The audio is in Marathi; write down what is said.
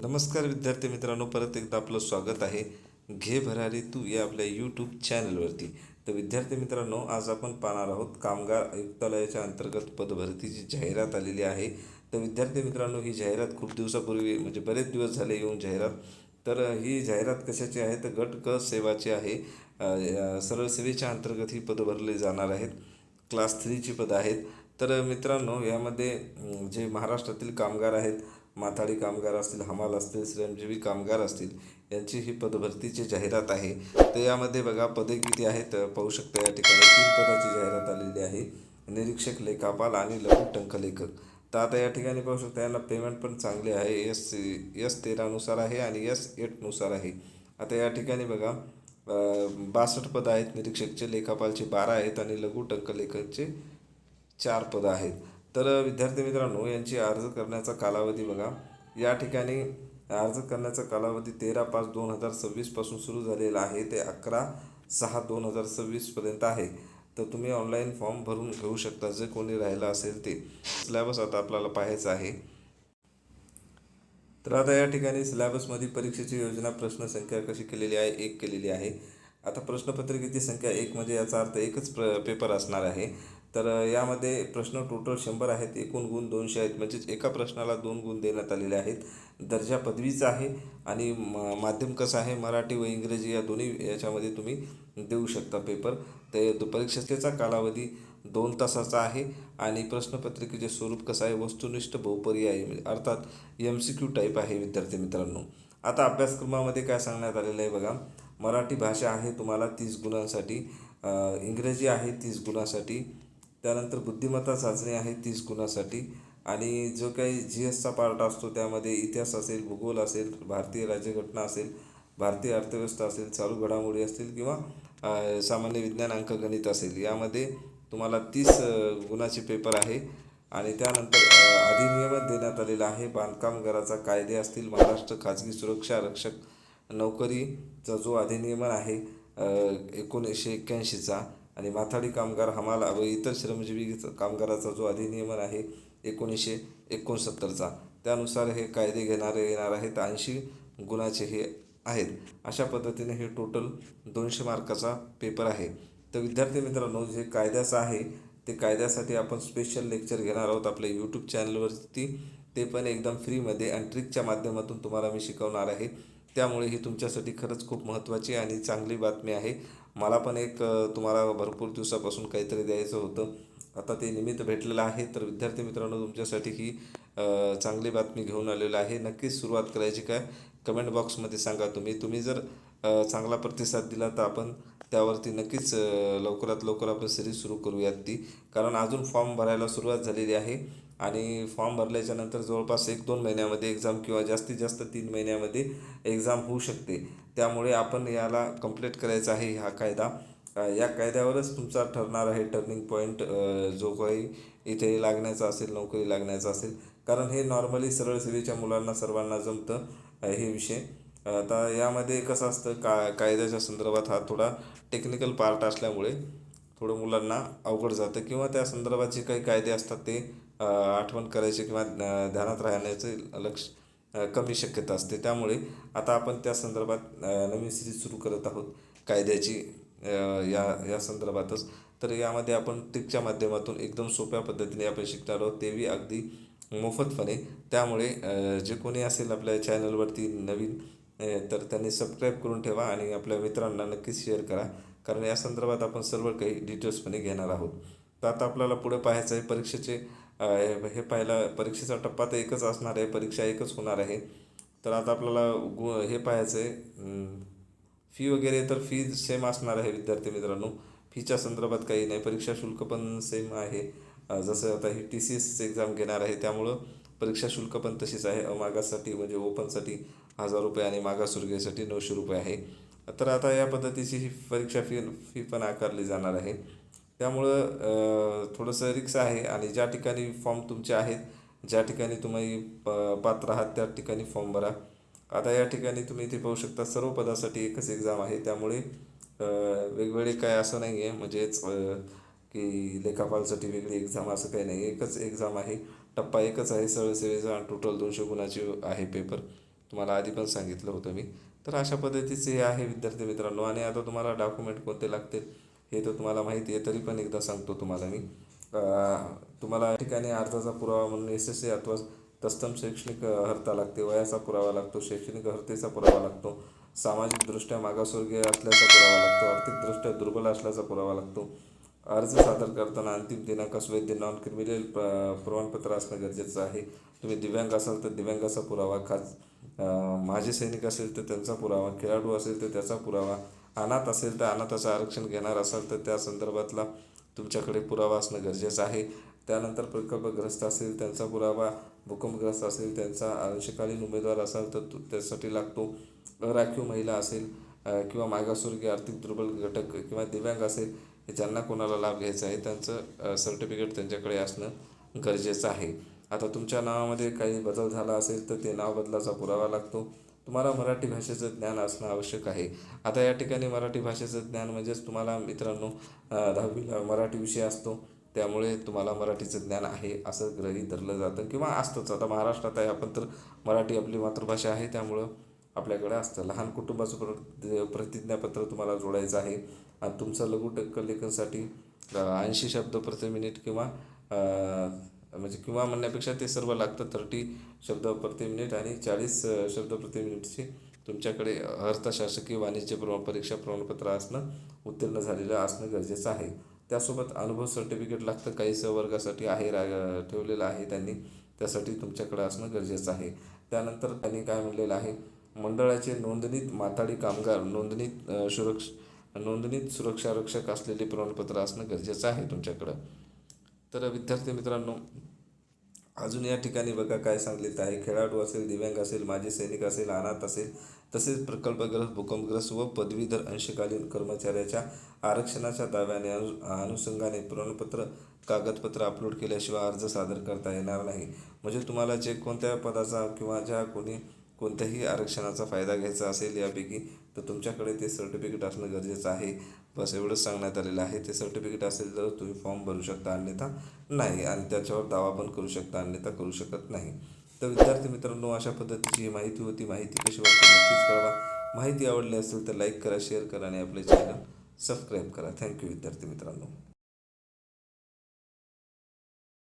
नमस्कार विद्यार्थी मित्रांनो, परत एकदा आपलं स्वागत आहे. घे भरारी तू या आपल्या यूट्यूब चॅनलवरती. तर विद्यार्थी मित्रांनो, आज आपण पाहणार आहोत कामगार आयुक्तालयाच्या अंतर्गत पदभरतीची जाहिरात आलेली आहे. तर विद्यार्थी मित्रांनो, ही जाहिरात खूप दिवसापूर्वी म्हणजे बरेच दिवस झाले येऊन जाहिरात. तर ही जाहिरात कशाची आहे तर गट क सेवाची आहे. सरळ सेवेच्या अंतर्गत ही पदं भरली जाणार आहेत. क्लास 3ची पदं आहेत. तर मित्रांनो, यामध्ये जे महाराष्ट्रातील कामगार आहेत, माथाडी कामगार असतील, हमाल असतील, श्रमजीवी कामगार असतील, यांची ही पदभरतीची जाहिरात आहे. तर यामध्ये बघा पदे किती आहेत पाहू शकता. या ठिकाणी 3 पदाची जाहिरात आलेली आहे. निरीक्षक, लेखापाल आणि लघु टंकलेखक. तर आता या ठिकाणी पाहू शकता यांना पेमेंट पण चांगले आहे. S13 आहे आणि S8 आहे. आता या ठिकाणी बघा 62 पदं आहेत. निरीक्षकचे, लेखापालचे 12 आहेत आणि लघु टंकलेखकचे 4 पदं आहेत. तर विद्यार्थी मित्रांनो, यांची अर्ज करण्याचा कालावधी बघा. या ठिकाणी अर्ज करण्याचा कालावधी 13/5/2026 पासून सुरू झालेला आहे ते 11/6/2026 पर्यंत आहे. तर तुम्ही ऑनलाईन फॉर्म भरून घेऊ शकता, जे कोणी राहिलं असेल ते. सिलॅबस आता आपल्याला पाहायचं आहे. तर आता या ठिकाणी सिलॅबसमध्ये परीक्षेची योजना प्रश्न संख्या कशी केलेली आहे, 1 केलेली आहे. आता प्रश्नपत्रिकेची संख्या 1 म्हणजे याचा अर्थ एकच पेपर असणार आहे. तर यामध्ये प्रश्न टोटल 100 आहेत. एकूण गुण 200 आहेत. म्हणजेच एका प्रश्नाला 2 गुण देण्यात आलेले आहेत. दर्जा पदवीचा आहे आणि माध्यम कसं आहे, मराठी व इंग्रजी या दोन्ही याच्यामध्ये तुम्ही देऊ शकता पेपर. ते परीक्षेचा कालावधी 2 तासाचा आहे आणि प्रश्नपत्रिकेचे स्वरूप कसं आहे, वस्तुनिष्ठ बहुपर्यायी म्हणजे अर्थात MCQ टाईप आहे. विद्यार्थी मित्रांनो, आता अभ्यासक्रमामध्ये काय सांगण्यात आलेलं आहे बघा. मराठी भाषा आहे तुम्हाला 30 गुणांसाठी, इंग्रजी आहे 30 गुणांसाठी, त्यानंतर बुद्धिमत्ता चाचणी आहे 30 गुणांसाठी आणि जो काही GSचा पार्ट असतो त्यामध्ये इतिहास असेल, भूगोल असेल, भारतीय राज्यघटना असेल, भारतीय अर्थव्यवस्था असेल, चालू घडामोडी असतील किंवा सामान्य विज्ञान, अंकगणित असेल, यामध्ये तुम्हाला 30 गुणाचे पेपर आहे. आणि त्यानंतर अधिनियम देण्यात आलेला आहे. बांधकामगाराचा कायदे असतील, महाराष्ट्र खाजगी सुरक्षा रक्षक नोकरीचा जो अधिनियम आहे 1981चा आणि माथाडी कामगार, हमाल व इतर श्रमजीवी कामगाराचा जो अधिनियम आहे 1969चा, त्यानुसार हे कायदे येणार आहेत. 80 गुणाचे हे आहेत. अशा पद्धतीने हे टोटल 200 मार्काचा पेपर आहे. तर विद्यार्थी मित्रांनो, जे कायद्याचं आहे ते कायद्यासाठी आपण स्पेशल लेक्चर घेणार आहोत आपल्या यूट्यूब चॅनलवरती. ते पण एकदम फ्रीमध्ये आणि ट्रिकच्या माध्यमातून तुम्हाला मी शिकवणार आहे. त्यामुळे ही तुमच्यासाठी खरंच खूप महत्त्वाची आणि चांगली बातमी आहे. मला पण एक तुम्हाला भरपूर दिवसापासून काहीतरी द्यायचं होतं. आता ते निमित्त भेटलेलं आहे. तर विद्यार्थी मित्रांनो, तुमच्यासाठी ही चांगली बातमी घेऊन आलेलं आहे. नक्कीच सुरुवात करायची काय, कमेंट बॉक्समध्ये सांगा. तुम्ही जर चांगला प्रतिसाद दिला तर आपण त्यावरती नक्कीच लवकरात लवकर आपण सिरीज सुरू करूयात ती. कारण अजून फॉर्म भरायला सुरुवात झालेली आहे आणि फॉर्म भरल्याच्यानंतर जवळपास 1-2 महिन्यामध्ये एक्झाम किंवा जास्तीत जास्त 3 महिन्यामध्ये एक्झाम होऊ शकते. त्यामुळे आपण याला कंप्लीट करायचा आहे हा कायदा. या कायद्यावरच तुमचा ठरणार आहे टर्निंग पॉईंट, जो काही इथे लागण्याचा असेल, नोकरी लागण्याचा असेल. कारण हे नॉर्मली सरळ सेवेच्या मुलांना सर्वांना जमतं हे विषय. आता यामध्ये कसं असतं, कायद्याच्या संदर्भात हा थोडा टेक्निकल पार्ट असल्यामुळे थोडं मुलांना अवघड जातं किंवा त्या संदर्भात जे काही कायदे असतात ते आठवण करायचे किंवा ध्यानात राहण्याचे कमी शक्यता असते. त्यामुळे आता आपण त्या संदर्भात नवीन सिरीज सुरू करत आहोत कायद्याची, या संदर्भातच. तर यामध्ये आपण ट्रिकच्या माध्यमातून एकदम सोप्या पद्धतीने आपण शिकणार आहोत, तेही अगदी मोफतपणे. त्यामुळे जे कोणी असेल आपल्या चॅनलवरती नवीन तर त्यांनी सबस्क्राईब करून ठेवा आणि आपल्या मित्रांना नक्कीच शेअर करा. कारण या संदर्भात आपण सर्व काही डिटेल्सपणे घेणार आहोत. तर आता आपल्याला पुढे पाहायचं आहे परीक्षेचे. हे पाहायला परीक्षेचा टप्पा तर एकच असणार आहे, परीक्षा एकच होणार आहे. तर आता आपल्याला हे पाहायचं आहे फी वगैरे. तर फी सेम असणार आहे विद्यार्थी मित्रांनो. फीच्या संदर्भात काही नाही, परीक्षा शुल्क पण सेम आहे. जसं आता ही TCS एक्झाम घेणार आहे त्यामुळं परीक्षा शुल्क पण तशीच आहे. अमागासाठी म्हणजे ओपनसाठी 1000 रुपये आणि मागासवर्गीयसाठी 900 रुपये आहे. तर आता या पद्धतीची ही परीक्षा फी पण आकारली जाणार आहे. त्यामुळं थोडंसं रिक्स आहे आणि ज्या ठिकाणी फॉर्म तुमचे आहेत, ज्या ठिकाणी तुम्ही पात्र आहात त्या ठिकाणी फॉर्म भरा. आता या ठिकाणी तुम्ही इथे पाहू शकता सर्व पदासाठी एकच एक्झाम आहे. त्यामुळे वेगवेगळे काय असं नाही आहे, म्हणजेच की लेखापालसाठी वेगळी एक्झाम असं काही नाही. एकच एक्झाम आहे, टप्पा एकच आहे सरळ सेवेचा आणि टोटल 200 गुणाची आहे पेपर. तुम्हाला आधी पण सांगितलं होतं मी. तर अशा पद्धतीचे हे आहे विद्यार्थी मित्रांनो. आणि आता तुम्हाला डॉक्युमेंट कोणते लागतील हे तर तुम्हाला माहिती आहे, तरी पण एकदा सांगतो तुम्हाला मी. तुम्हाला या ठिकाणी अर्जाचा पुरावा म्हणून SSC अथवा तत्सम शैक्षणिक अर्हता लागते, वयाचा पुरावा लागतो, शैक्षणिक अर्हतेचा पुरावा लागतो, सामाजिकदृष्ट्या मागासवर्गीय असल्याचा पुरावा लागतो, आर्थिकदृष्ट्या दुर्बल असल्याचा पुरावा लागतो. अर्ज सादर करताना अंतिम दिनांकास वैध नॉन क्रिमिनल प्रमाणपत्र असणं गरजेचं आहे. तुम्ही दिव्यांग असाल तर दिव्यांगाचा पुरावा, माजी सैनिक असेल तर त्यांचा पुरावा, खेळाडू असेल तर त्याचा पुरावा, अनाथ असेल तर अनाथाचं आरक्षण घेणार असाल तर त्या संदर्भातला तुमच्याकडे पुरावा असणं गरजेचं आहे. त्यानंतर प्रकल्पग्रस्त असेल त्यांचा पुरावा, भूकंपग्रस्त असेल त्यांचा, अंशकालीन उमेदवार असाल तर त्यासाठी लागतो, राखीव महिला असेल किंवा मागासवर्गीय आर्थिक दुर्बल घटक किंवा दिव्यांग असेल ज्यांना कोणाला लाभ घ्यायचा आहे त्यांचं सर्टिफिकेट त्यांच्याकडे असणं गरजेचं आहे. आता तुमच्या नावामध्ये काही बदल झाला असेल तर ते नाव बदलाचा पुरावा लागतो. तुम्हाला मराठी भाषेचं ज्ञान असणं आवश्यक आहे. आता या ठिकाणी मराठी भाषेचं ज्ञान म्हणजेच तुम्हाला मित्रांनो 10वीला मराठी विषय असतो, त्यामुळे तुम्हाला मराठीचं ज्ञान आहे असं गृहीत धरलं जातं किंवा असतंच. आता महाराष्ट्रात आहे आपण तर मराठी आपली मातृभाषा आहे, त्यामुळं आपल्याकडे असतं. लहान कुटुंबाचं प्रतिज्ञापत्र तुम्हाला जोडायचं आहे. आणि तुमचं लघु लेखनसाठी 80 शब्द प्रति मिनिट किंवा म्हणजे किंवा म्हणण्यापेक्षा ते सर्व लागतं. 30 शब्द प्रति मिनिट आणि 40 शब्द प्रति मिनिटची तुमच्याकडे अर्थशास्त्रकीय वाणिज्य परीक्षा प्रमाणपत्र असणं, उत्तीर्ण झालेलं असणं गरजेचं आहे. त्यासोबत अनुभव सर्टिफिकेट लागतं, काही सहवर्गासाठी आहे ठेवलेलं आहे त्यांनी, त्यासाठी तुमच्याकडे असणं गरजेचं आहे. त्यानंतर त्यांनी काय म्हणलेलं आहे, मंडळाचे नोंदणीत माथाडी कामगार, नोंदणीत सुरक्षारक्षक असलेले प्रमाणपत्र असणं गरजेचं आहे तुमच्याकडं. तर विद्यार्थी मित्रांनो, अजून या ठिकाणी बघा काय सांगितलं आहे. खेळाडू असेल, दिव्यांग असेल, माजी सैनिक असेल, अनाथ असेल, तसेच प्रकल्पग्रस्त, भूकंपग्रस्त व पदवीधर अंशकालीन कर्मचाऱ्याच्या आरक्षणाच्या दाव्याने अनुषंगाने प्रमाणपत्र कागदपत्र अपलोड केल्याशिवाय अर्ज सादर करता येणार नाही. म्हणजे तुम्हाला जे कोणत्या पदाचा किंवा ज्या कोणत्याही आरक्षणाचा फायदा घ्यायचा असेल यापैकी, तर तुमच्याकडे ते सर्टिफिकेट असणं गरजेचं आहे. बस एवढंच सांगण्यात आलेलं आहे. ते सर्टिफिकेट असेल तर तुम्ही फॉर्म भरू शकता, अन्यथा नाही. आणि त्याच्यावर दावा पण करू शकता, अन्यथा करू शकत नाही. तर विद्यार्थी मित्रांनो, अशा पद्धतीची ही माहिती होती. माहिती कशी वाटते नक्कीच कळवा. माहिती आवडली असेल तर लाईक करा, शेअर करा आणि आपले चॅनल सबस्क्राईब करा. थँक्यू विद्यार्थी मित्रांनो.